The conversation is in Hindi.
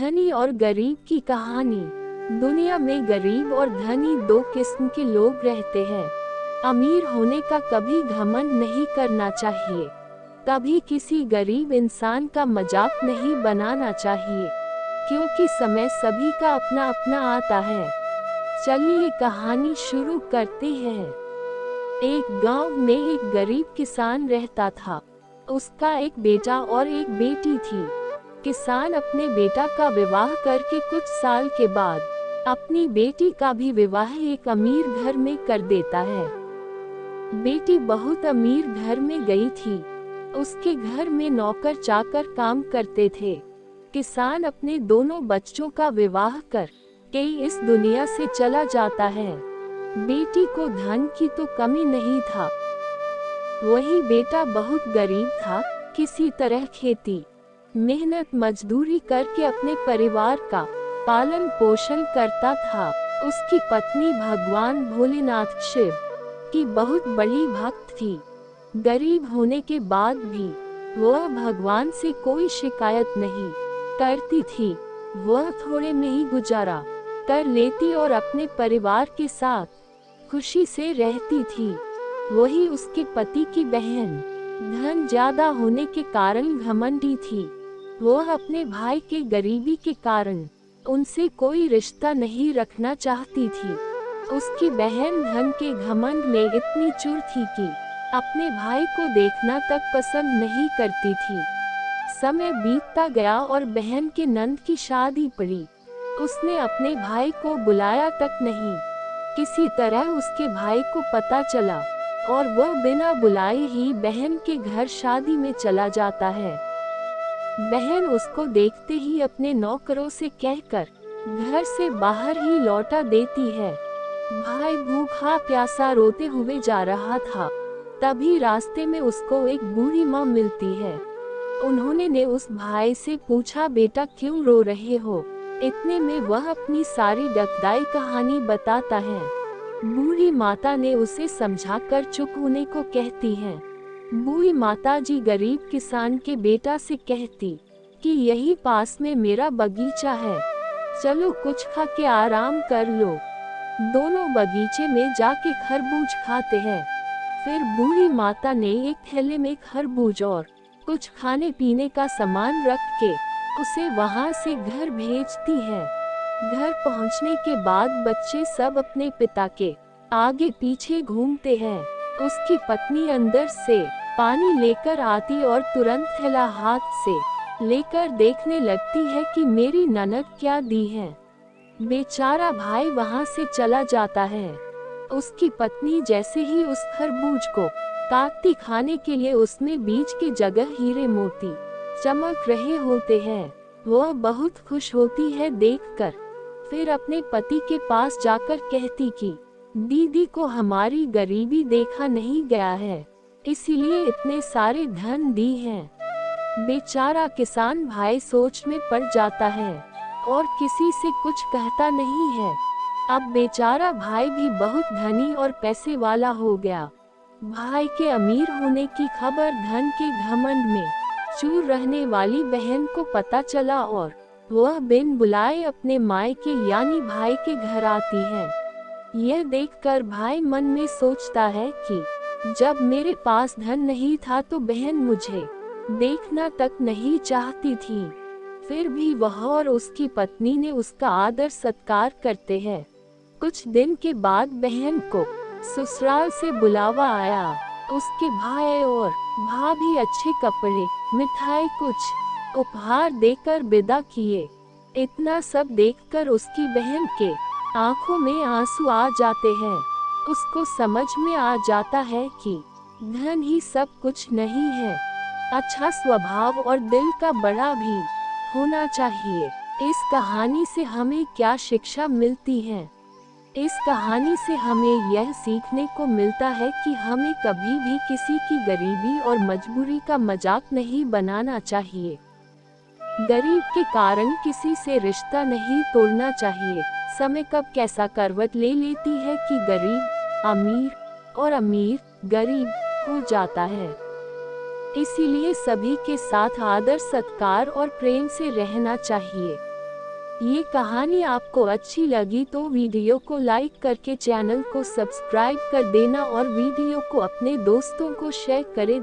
धनी और गरीब की कहानी। दुनिया में गरीब और धनी दो किस्म के लोग रहते हैं। अमीर होने का कभी घमंड नहीं करना चाहिए, कभी किसी गरीब इंसान का मजाक नहीं बनाना चाहिए, क्योंकि समय सभी का अपना अपना आता है। चलिए कहानी शुरू करते हैं। एक गांव में एक गरीब किसान रहता था। उसका एक बेटा और एक बेटी थी। किसान अपने बेटा का विवाह करके कुछ साल के बाद अपनी बेटी का भी विवाह एक अमीर घर में कर देता है। बेटी बहुत अमीर घर में गई थी। उसके घर में नौकर चाकर काम करते थे। किसान अपने दोनों बच्चों का विवाह कर के इस दुनिया से चला जाता है। बेटी को धन की तो कमी नहीं था, वही बेटा बहुत गरीब था। किसी तरह खेती मेहनत मजदूरी करके अपने परिवार का पालन पोषण करता था। उसकी पत्नी भगवान भोलेनाथ शिव की बहुत बड़ी भक्त थी। गरीब होने के बाद भी वह भगवान से कोई शिकायत नहीं करती थी। वह थोड़े में ही गुजारा कर लेती और अपने परिवार के साथ खुशी से रहती थी। वही उसके पति की बहन धन ज्यादा होने के कारण घमंडी थी। वह अपने भाई के गरीबी के कारण उनसे कोई रिश्ता नहीं रखना चाहती थी। उसकी बहन धन के घमंड में इतनी चुर थी कि अपने भाई को देखना तक पसंद नहीं करती थी। समय बीतता गया और बहन के नंद की शादी पड़ी। उसने अपने भाई को बुलाया तक नहीं। किसी तरह उसके भाई को पता चला और वह बिना बुलाए ही बहन के घर शादी में चला जाता है। बहन उसको देखते ही अपने नौकरों से कहकर घर से बाहर ही लौटा देती है। भाई भूखा प्यासा रोते हुए जा रहा था। तभी रास्ते में उसको एक बूढ़ी माँ मिलती है। उन्होंने ने उस भाई से पूछा, बेटा क्यों रो रहे हो? इतने में वह अपनी सारी दुखदाई कहानी बताता है। बूढ़ी माता ने उसे समझाकर चुप होने को कहती है। बूढ़ी माता जी गरीब किसान के बेटा से कहती कि यही पास में मेरा बगीचा है, चलो कुछ खा के आराम कर लो। दोनों बगीचे में जाके खरबूज खाते हैं। फिर बूढ़ी माता ने एक थैले में खरबूज और कुछ खाने पीने का सामान रख के उसे वहां से घर भेजती है। घर पहुंचने के बाद बच्चे सब अपने पिता के आगे पीछे घूमते हैं। उसकी पत्नी अंदर से पानी लेकर आती और तुरंत थैला हाथ से लेकर देखने लगती है कि मेरी ननद क्या दी है। बेचारा भाई वहां से चला जाता है। उसकी पत्नी जैसे ही उस खरबूज को काटती खाने के लिए उसमें बीज की जगह हीरे मोती चमक रहे होते हैं। वह बहुत खुश होती है देखकर। फिर अपने पति के पास जाकर कहती कि दीदी को हमारी गरीबी देखा नहीं गया है, इसीलिए इतने सारे धन दी हैं। बेचारा किसान भाई सोच में पड़ जाता है और किसी से कुछ कहता नहीं है। अब बेचारा भाई भी बहुत धनी और पैसे वाला हो गया। भाई के अमीर होने की खबर धन के घमंड में चूर रहने वाली बहन को पता चला और वह बिन बुलाए अपने मायके यानी भाई के घर आती है। यह देखकर भाई मन में सोचता है कि जब मेरे पास धन नहीं था तो बहन मुझे देखना तक नहीं चाहती थी। फिर भी वह और उसकी पत्नी ने उसका आदर सत्कार करते हैं। कुछ दिन के बाद बहन को ससुराल से बुलावा आया। उसके भाई और भाभी अच्छे कपड़े, मिठाई, कुछ उपहार देकर विदा किए। इतना सब देखकर उसकी बहन के आंखों में आंसू आ जाते हैं। उसको समझ में आ जाता है कि धन ही सब कुछ नहीं है, अच्छा स्वभाव और दिल का बड़ा भी होना चाहिए। इस कहानी से हमें क्या शिक्षा मिलती है? इस कहानी से हमें यह सीखने को मिलता है कि हमें कभी भी किसी की गरीबी और मजबूरी का मजाक नहीं बनाना चाहिए। गरीब के कारण किसी से रिश्ता नहीं तोड़ना चाहिए। समय कब कैसा करवट ले लेती है कि गरीब अमीर और अमीर गरीब हो जाता है। इसीलिए सभी के साथ आदर सत्कार और प्रेम से रहना चाहिए। ये कहानी आपको अच्छी लगी तो वीडियो को लाइक करके चैनल को सब्सक्राइब कर देना और वीडियो को अपने दोस्तों को शेयर करें।